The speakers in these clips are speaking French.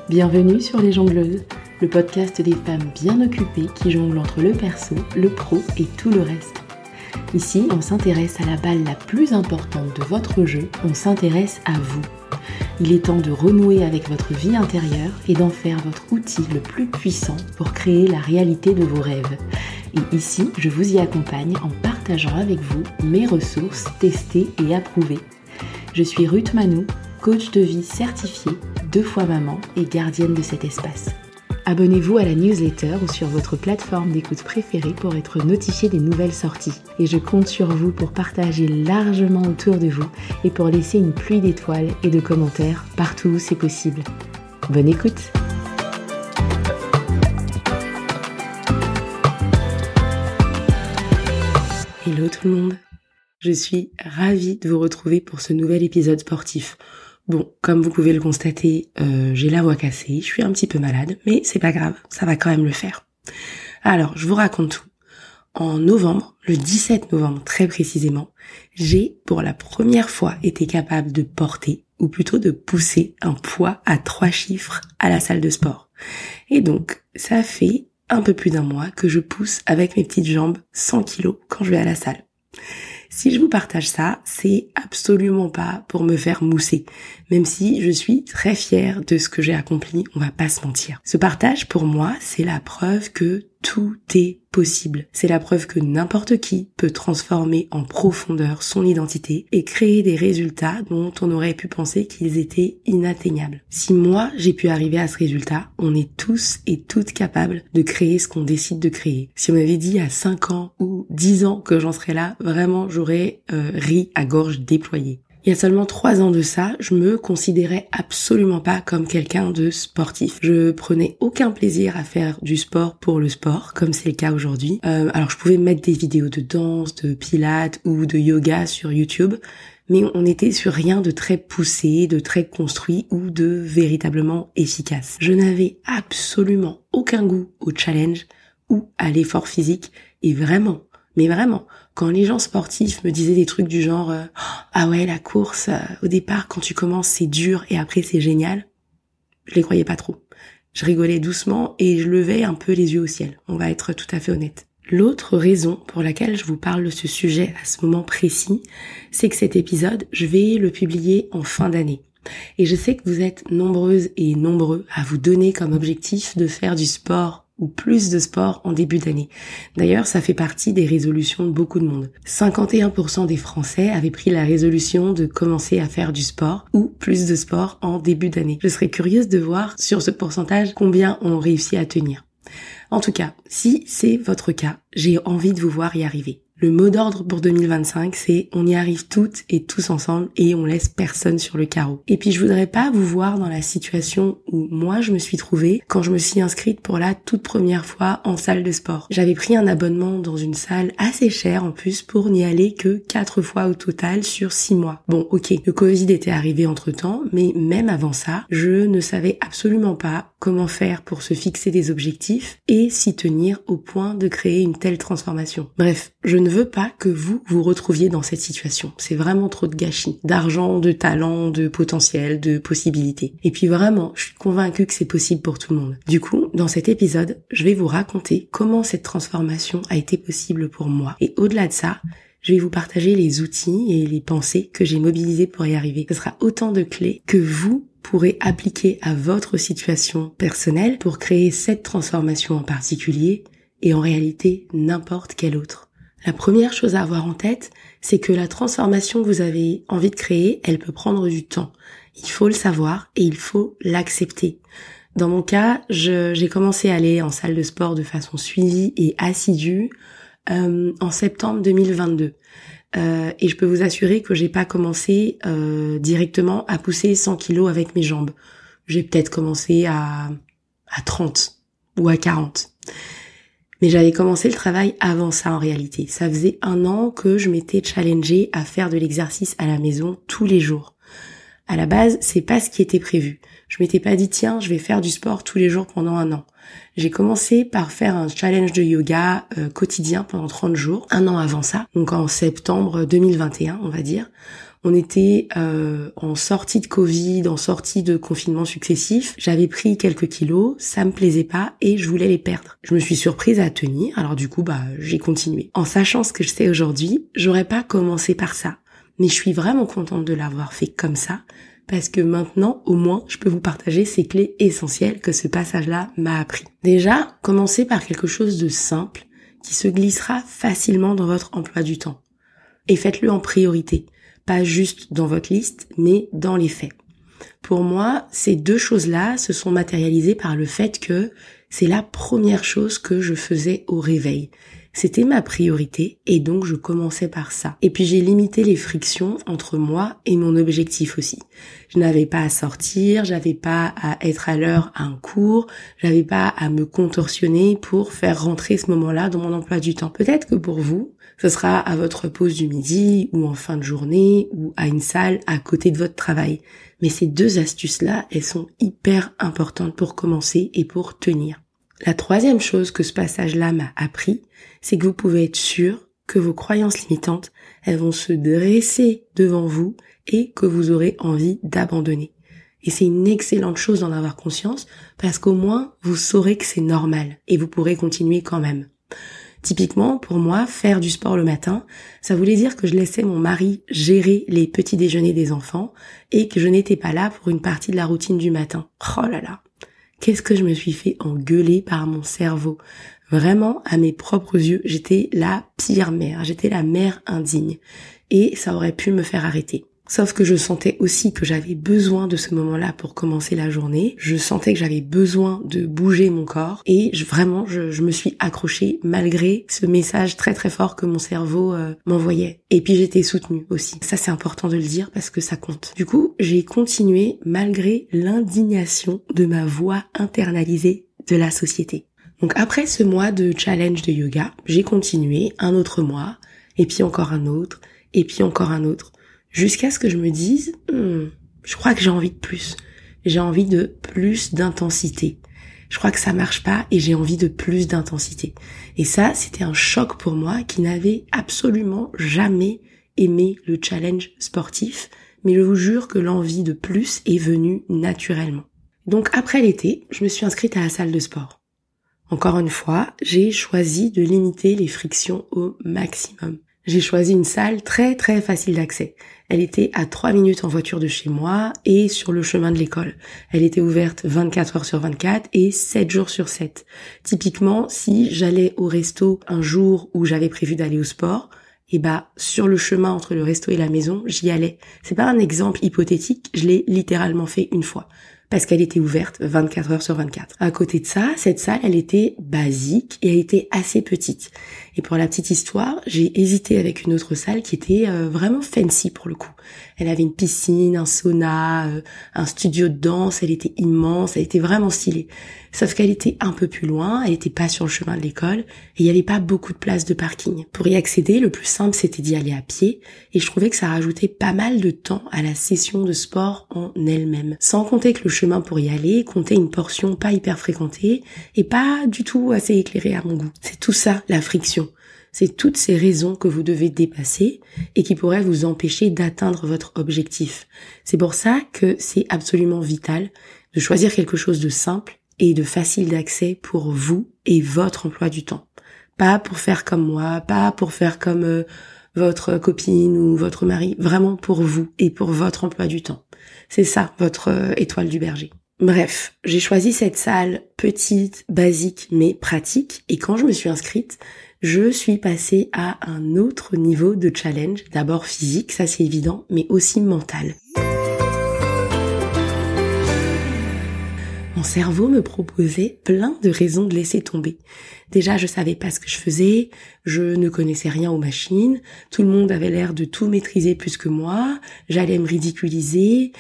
Bienvenue sur Les Jongleuses, le podcast des femmes bien occupées qui jonglent entre le perso, le pro et tout le reste. Ici, on s'intéresse à la balle la plus importante de votre jeu, on s'intéresse à vous. Il est temps de renouer avec votre vie intérieure et d'en faire votre outil le plus puissant pour créer la réalité de vos rêves. Et ici, je vous y accompagne en partageant avec vous mes ressources testées et approuvées. Je suis Ruth Manou, coach de vie certifiée, 2 fois maman et gardienne de cet espace. Abonnez-vous à la newsletter ou sur votre plateforme d'écoute préférée pour être notifié des nouvelles sorties. Et je compte sur vous pour partager largement autour de vous et pour laisser une pluie d'étoiles et de commentaires partout où c'est possible. Bonne écoute! Hello tout le monde! Je suis ravie de vous retrouver pour ce nouvel épisode sportif. Bon, comme vous pouvez le constater, j'ai la voix cassée, je suis un petit peu malade, mais c'est pas grave, ça va quand même le faire. Alors, je vous raconte tout. En novembre, le 17 novembre très précisément, j'ai pour la première fois été capable de porter, ou plutôt de pousser un poids à 3 chiffres à la salle de sport. Et donc, ça fait un peu plus d'un mois que je pousse avec mes petites jambes 100 kilos quand je vais à la salle. Si je vous partage ça, c'est absolument pas pour me faire mousser, même si je suis très fière de ce que j'ai accompli, on va pas se mentir. Ce partage, pour moi, c'est la preuve que tout est possible. C'est la preuve que n'importe qui peut transformer en profondeur son identité et créer des résultats dont on aurait pu penser qu'ils étaient inatteignables. Si moi, j'ai pu arriver à ce résultat, on est tous et toutes capables de créer ce qu'on décide de créer. Si on m'avait dit à 5 ans ou 10 ans que j'en serais là, vraiment, j'aurais ri à gorge déployée. Il y a seulement 3 ans de ça, je me considérais absolument pas comme quelqu'un de sportif. Je prenais aucun plaisir à faire du sport pour le sport, comme c'est le cas aujourd'hui. Alors je pouvais mettre des vidéos de danse, de pilates ou de yoga sur YouTube, mais on n'était sur rien de très poussé, de très construit ou de véritablement efficace. Je n'avais absolument aucun goût au challenge ou à l'effort physique et vraiment, mais vraiment, quand les gens sportifs me disaient des trucs du genre ah ouais, la course, au départ, quand tu commences, c'est dur et après, c'est génial, je les croyais pas trop. Je rigolais doucement et je levais un peu les yeux au ciel. On va être tout à fait honnête. L'autre raison pour laquelle je vous parle de ce sujet à ce moment précis, c'est que cet épisode, je vais le publier en fin d'année. Et je sais que vous êtes nombreuses et nombreux à vous donner comme objectif de faire du sport ou plus de sport en début d'année. D'ailleurs, ça fait partie des résolutions de beaucoup de monde. 51% des Français avaient pris la résolution de commencer à faire du sport ou plus de sport en début d'année. Je serais curieuse de voir sur ce pourcentage combien ont réussi à tenir. En tout cas, si c'est votre cas, j'ai envie de vous voir y arriver. Le mot d'ordre pour 2025, c'est on y arrive toutes et tous ensemble et on laisse personne sur le carreau. Et puis je voudrais pas vous voir dans la situation où moi je me suis trouvée quand je me suis inscrite pour la toute première fois en salle de sport. J'avais pris un abonnement dans une salle assez chère en plus pour n'y aller que 4 fois au total sur 6 mois. Bon, ok, le Covid était arrivé entre temps, mais même avant ça, je ne savais absolument pas comment faire pour se fixer des objectifs et s'y tenir au point de créer une telle transformation. Bref, je ne veux pas que vous vous retrouviez dans cette situation. C'est vraiment trop de gâchis, d'argent, de talent, de potentiel, de possibilités. Et puis vraiment, je suis convaincue que c'est possible pour tout le monde. Du coup, dans cet épisode, je vais vous raconter comment cette transformation a été possible pour moi. Et au-delà de ça, je vais vous partager les outils et les pensées que j'ai mobilisées pour y arriver. Ce sera autant de clés que vous pourrez appliquer à votre situation personnelle pour créer cette transformation en particulier et en réalité n'importe quelle autre. La première chose à avoir en tête, c'est que la transformation que vous avez envie de créer, elle peut prendre du temps. Il faut le savoir et il faut l'accepter. Dans mon cas, j'ai commencé à aller en salle de sport de façon suivie et assidue en septembre 2022. Et je peux vous assurer que j'ai pas commencé directement à pousser 100 kilos avec mes jambes. J'ai peut-être commencé à 30 ou à 40. Mais j'avais commencé le travail avant ça en réalité. Ça faisait 1 an que je m'étais challengée à faire de l'exercice à la maison tous les jours. À la base, c'est pas ce qui était prévu. Je m'étais pas dit tiens, je vais faire du sport tous les jours pendant 1 an. J'ai commencé par faire un challenge de yoga quotidien pendant 30 jours, 1 an avant ça, donc en septembre 2021, on va dire. On était en sortie de Covid, en sortie de confinement successifs. J'avais pris quelques kilos, ça me plaisait pas et je voulais les perdre. Je me suis surprise à tenir, alors du coup, j'ai continué. En sachant ce que je sais aujourd'hui, j'aurais pas commencé par ça. Mais je suis vraiment contente de l'avoir fait comme ça, parce que maintenant, au moins, je peux vous partager ces clés essentielles que ce passage-là m'a appris. Déjà, commencez par quelque chose de simple, qui se glissera facilement dans votre emploi du temps. Et faites-le en priorité. Pas juste dans votre liste, mais dans les faits. Pour moi, ces deux choses-là se sont matérialisées par le fait que c'est la première chose que je faisais au réveil. C'était ma priorité et donc je commençais par ça. Et puis j'ai limité les frictions entre moi et mon objectif aussi. Je n'avais pas à sortir, j'avais pas à être à l'heure à un cours, j'avais pas à me contorsionner pour faire rentrer ce moment-là dans mon emploi du temps. Peut-être que pour vous, ce sera à votre pause du midi ou en fin de journée ou à une salle à côté de votre travail. Mais ces deux astuces-là, elles sont hyper importantes pour commencer et pour tenir. La troisième chose que ce passage-là m'a appris, c'est que vous pouvez être sûr que vos croyances limitantes, elles vont se dresser devant vous et que vous aurez envie d'abandonner. Et c'est une excellente chose d'en avoir conscience parce qu'au moins, vous saurez que c'est normal et vous pourrez continuer quand même. Typiquement, pour moi, faire du sport le matin, ça voulait dire que je laissais mon mari gérer les petits déjeuners des enfants et que je n'étais pas là pour une partie de la routine du matin. Oh là là! Qu'est-ce que je me suis fait engueuler par mon cerveau. Vraiment, à mes propres yeux, j'étais la pire mère. J'étais la mère indigne. Et ça aurait pu me faire arrêter. Sauf que je sentais aussi que j'avais besoin de ce moment-là pour commencer la journée. Je sentais que j'avais besoin de bouger mon corps. Et je me suis accrochée malgré ce message très très fort que mon cerveau m'envoyait. Et puis j'étais soutenue aussi. Ça c'est important de le dire parce que ça compte. Du coup, j'ai continué malgré l'indignation de ma voix internalisée de la société. Donc après ce mois de challenge de yoga, j'ai continué un autre mois, et puis encore un autre, et puis encore un autre. Jusqu'à ce que je me dise, je crois que j'ai envie de plus. J'ai envie de plus d'intensité. Je crois que ça marche pas et j'ai envie de plus d'intensité. Et ça, c'était un choc pour moi qui n'avait absolument jamais aimé le challenge sportif. Mais je vous jure que l'envie de plus est venue naturellement. Donc après l'été, je me suis inscrite à la salle de sport. Encore une fois, j'ai choisi de limiter les frictions au maximum. J'ai choisi une salle très très facile d'accès. Elle était à 3 minutes en voiture de chez moi et sur le chemin de l'école. Elle était ouverte 24 heures sur 24 et 7 jours sur 7. Typiquement, si j'allais au resto un jour où j'avais prévu d'aller au sport, sur le chemin entre le resto et la maison, j'y allais. C'est pas un exemple hypothétique, je l'ai littéralement fait une fois. Parce qu'elle était ouverte 24 heures sur 24. À côté de ça, cette salle, elle était basique et elle était assez petite. Et pour la petite histoire, j'ai hésité avec une autre salle qui était vraiment fancy pour le coup. Elle avait une piscine, un sauna, un studio de danse, elle était immense, elle était vraiment stylée. Sauf qu'elle était un peu plus loin, elle était pas sur le chemin de l'école et il n'y avait pas beaucoup de place de parking. Pour y accéder, le plus simple c'était d'y aller à pied et je trouvais que ça rajoutait pas mal de temps à la session de sport en elle-même. Sans compter que le chemin pour y aller comptait une portion pas hyper fréquentée et pas du tout assez éclairée à mon goût. C'est tout ça, la friction. C'est toutes ces raisons que vous devez dépasser et qui pourraient vous empêcher d'atteindre votre objectif. C'est pour ça que c'est absolument vital de choisir quelque chose de simple et de facile d'accès pour vous et votre emploi du temps. Pas pour faire comme moi, pas pour faire comme votre copine ou votre mari, vraiment pour vous et pour votre emploi du temps. C'est ça, votre étoile du berger. Bref, j'ai choisi cette salle petite, basique, mais pratique, et quand je me suis inscrite, je suis passée à un autre niveau de challenge, d'abord physique, ça c'est évident, mais aussi mental. Mon cerveau me proposait plein de raisons de laisser tomber. Déjà, je savais pas ce que je faisais, je ne connaissais rien aux machines, tout le monde avait l'air de tout maîtriser plus que moi, j'allais me ridiculiser,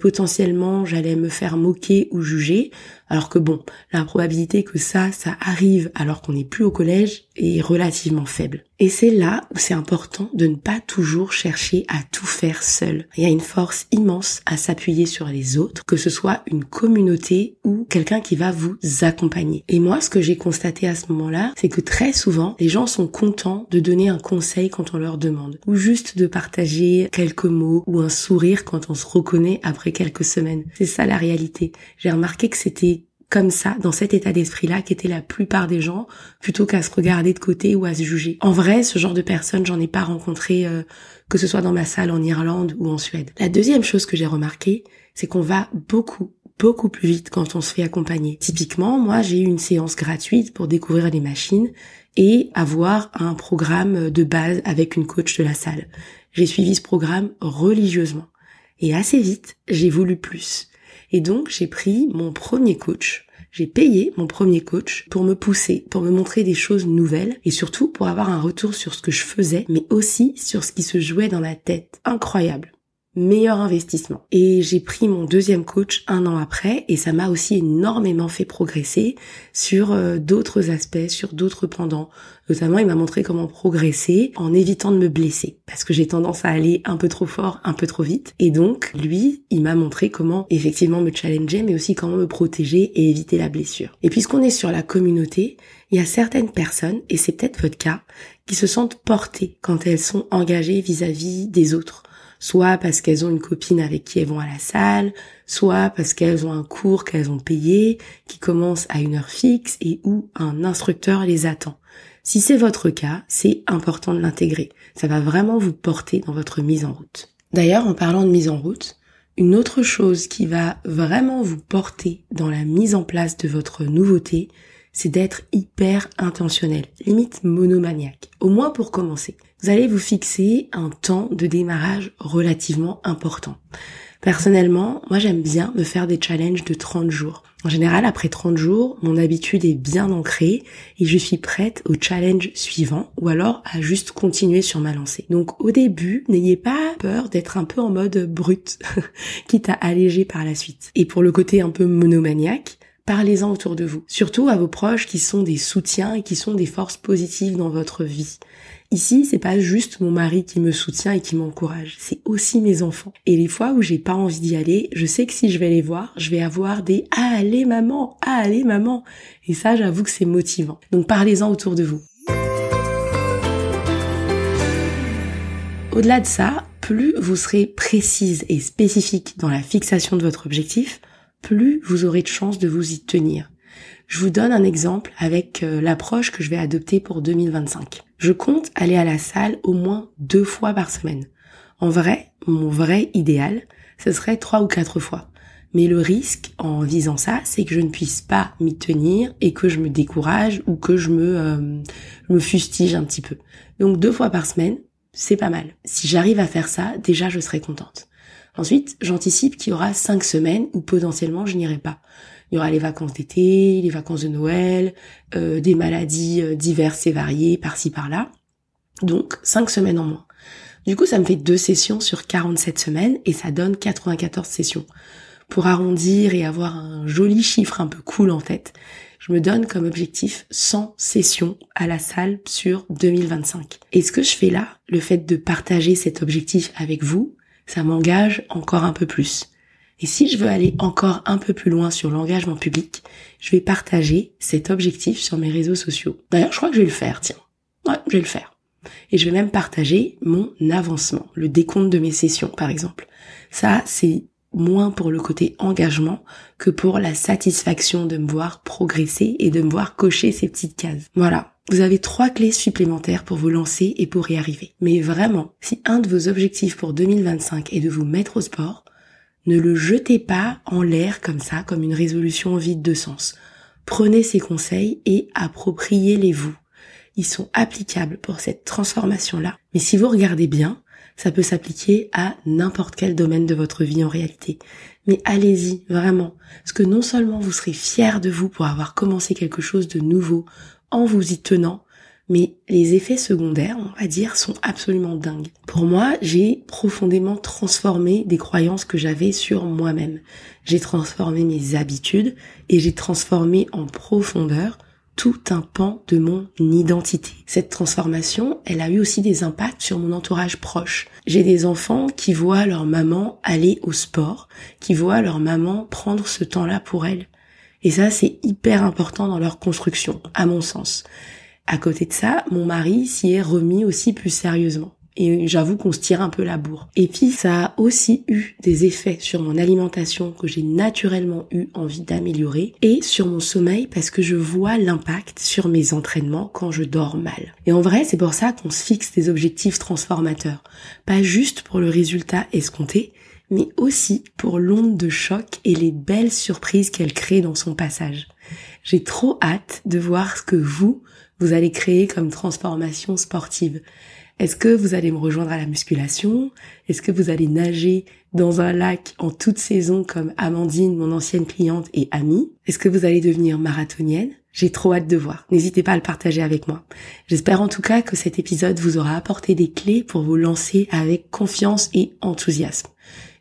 potentiellement j'allais me faire moquer ou juger, alors que bon, la probabilité que ça arrive alors qu'on n'est plus au collège est relativement faible. Et c'est là où c'est important de ne pas toujours chercher à tout faire seul. Il y a une force immense à s'appuyer sur les autres, que ce soit une communauté ou quelqu'un qui va vous accompagner. Et moi, ce que j'ai constaté à ce moment-là, c'est que très souvent, les gens sont contents de donner un conseil quand on leur demande, ou juste de partager quelques mots ou un sourire quand on se reconnaît après quelques semaines. C'est ça la réalité. J'ai remarqué que c'était comme ça, dans cet état d'esprit-là, qu'étaient la plupart des gens, plutôt qu'à se regarder de côté ou à se juger. En vrai, ce genre de personnes, j'en ai pas rencontré, que ce soit dans ma salle en Irlande ou en Suède. La deuxième chose que j'ai remarqué, c'est qu'on va beaucoup plus vite quand on se fait accompagner. Typiquement, moi, j'ai eu une séance gratuite pour découvrir les machines et avoir un programme de base avec une coach de la salle. J'ai suivi ce programme religieusement. Et assez vite, j'ai voulu plus. Et donc, j'ai pris mon premier coach. J'ai payé mon premier coach pour me pousser, pour me montrer des choses nouvelles et surtout pour avoir un retour sur ce que je faisais, mais aussi sur ce qui se jouait dans la tête. Incroyable. Meilleur investissement. Et j'ai pris mon deuxième coach 1 an après et ça m'a aussi énormément fait progresser sur d'autres aspects, sur d'autres pendants. Notamment, il m'a montré comment progresser en évitant de me blesser parce que j'ai tendance à aller un peu trop fort, un peu trop vite. Et donc, lui, il m'a montré comment effectivement me challenger, mais aussi comment me protéger et éviter la blessure. Et puisqu'on est sur la communauté, il y a certaines personnes, et c'est peut-être votre cas, qui se sentent portées quand elles sont engagées vis-à-vis des autres. Soit parce qu'elles ont une copine avec qui elles vont à la salle, soit parce qu'elles ont un cours qu'elles ont payé, qui commence à une heure fixe et où un instructeur les attend. Si c'est votre cas, c'est important de l'intégrer. Ça va vraiment vous porter dans votre mise en route. D'ailleurs, en parlant de mise en route, une autre chose qui va vraiment vous porter dans la mise en place de votre nouveauté, c'est d'être hyper intentionnel, limite monomaniaque, au moins pour commencer. Vous allez vous fixer un temps de démarrage relativement important. Personnellement, moi j'aime bien me faire des challenges de 30 jours. En général, après 30 jours, mon habitude est bien ancrée et je suis prête au challenge suivant ou alors à juste continuer sur ma lancée. Donc au début, n'ayez pas peur d'être un peu en mode brut, quitte à alléger par la suite. Et pour le côté un peu monomaniaque, parlez-en autour de vous, surtout à vos proches qui sont des soutiens et qui sont des forces positives dans votre vie. Ici, c'est pas juste mon mari qui me soutient et qui m'encourage, c'est aussi mes enfants. Et les fois où j'ai pas envie d'y aller, je sais que si je vais les voir, je vais avoir des « Ah, allez maman, ah, allez maman !» Et ça, j'avoue que c'est motivant. Donc parlez-en autour de vous. Au-delà de ça, plus vous serez précise et spécifique dans la fixation de votre objectif, plus vous aurez de chances de vous y tenir. Je vous donne un exemple avec l'approche que je vais adopter pour 2025. Je compte aller à la salle au moins 2 fois par semaine. En vrai, mon vrai idéal, ce serait 3 ou 4 fois. Mais le risque en visant ça, c'est que je ne puisse pas m'y tenir et que je me décourage ou que je me fustige un petit peu. Donc 2 fois par semaine, c'est pas mal. Si j'arrive à faire ça, déjà je serai contente. Ensuite, j'anticipe qu'il y aura 5 semaines où potentiellement je n'irai pas. Il y aura les vacances d'été, les vacances de Noël, des maladies diverses et variées par-ci par-là. Donc 5 semaines en moins. Du coup, ça me fait 2 sessions sur 47 semaines et ça donne 94 sessions. Pour arrondir et avoir un joli chiffre un peu cool en tête, je me donne comme objectif 100 sessions à la salle sur 2025. Et ce que je fais là, le fait de partager cet objectif avec vous, ça m'engage encore un peu plus. Et si je veux aller encore un peu plus loin sur l'engagement public, je vais partager cet objectif sur mes réseaux sociaux. D'ailleurs, je crois que je vais le faire, tiens. Ouais, je vais le faire. Et je vais même partager mon avancement, le décompte de mes sessions, par exemple. Ça, c'est moins pour le côté engagement que pour la satisfaction de me voir progresser et de me voir cocher ces petites cases. Voilà. Vous avez 3 clés supplémentaires pour vous lancer et pour y arriver. Mais vraiment, si un de vos objectifs pour 2025 est de vous mettre au sport, ne le jetez pas en l'air comme ça, comme une résolution vide de sens. Prenez ces conseils et appropriez-les-vous. Ils sont applicables pour cette transformation-là. Mais si vous regardez bien, ça peut s'appliquer à n'importe quel domaine de votre vie en réalité. Mais allez-y, vraiment. Parce que non seulement vous serez fiers de vous pour avoir commencé quelque chose de nouveau en vous y tenant, mais les effets secondaires, on va dire, sont absolument dingues. Pour moi, j'ai profondément transformé des croyances que j'avais sur moi-même. J'ai transformé mes habitudes et j'ai transformé en profondeur tout un pan de mon identité. Cette transformation, elle a eu aussi des impacts sur mon entourage proche. J'ai des enfants qui voient leur maman aller au sport, qui voient leur maman prendre ce temps-là pour elle. Et ça, c'est hyper important dans leur construction, à mon sens. À côté de ça, mon mari s'y est remis aussi plus sérieusement. Et j'avoue qu'on se tire un peu la bourre. Et puis, ça a aussi eu des effets sur mon alimentation que j'ai naturellement eu envie d'améliorer et sur mon sommeil parce que je vois l'impact sur mes entraînements quand je dors mal. Et en vrai, c'est pour ça qu'on se fixe des objectifs transformateurs. Pas juste pour le résultat escompté, mais aussi pour l'onde de choc et les belles surprises qu'elle crée dans son passage. J'ai trop hâte de voir ce que vous allez créer comme transformation sportive. Est-ce que vous allez me rejoindre à la musculation? Est-ce que vous allez nager dans un lac en toute saison comme Amandine, mon ancienne cliente et amie? Est-ce que vous allez devenir marathonienne? J'ai trop hâte de voir. N'hésitez pas à le partager avec moi. J'espère en tout cas que cet épisode vous aura apporté des clés pour vous lancer avec confiance et enthousiasme.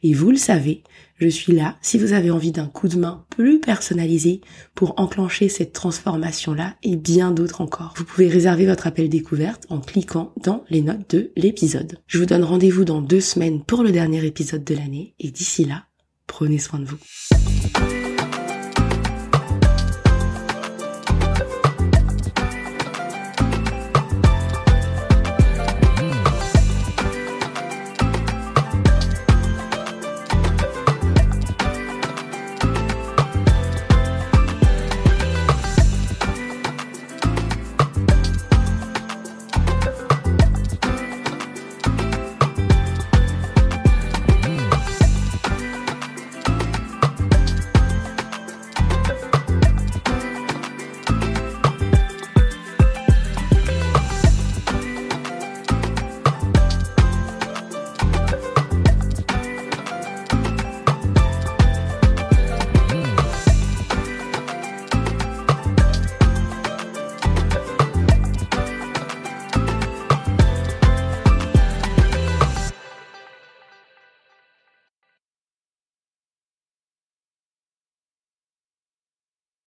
Et vous le savez, je suis là si vous avez envie d'un coup de main plus personnalisé pour enclencher cette transformation-là et bien d'autres encore. Vous pouvez réserver votre appel découverte en cliquant dans les notes de l'épisode. Je vous donne rendez-vous dans 2 semaines pour le dernier épisode de l'année et d'ici là, prenez soin de vous.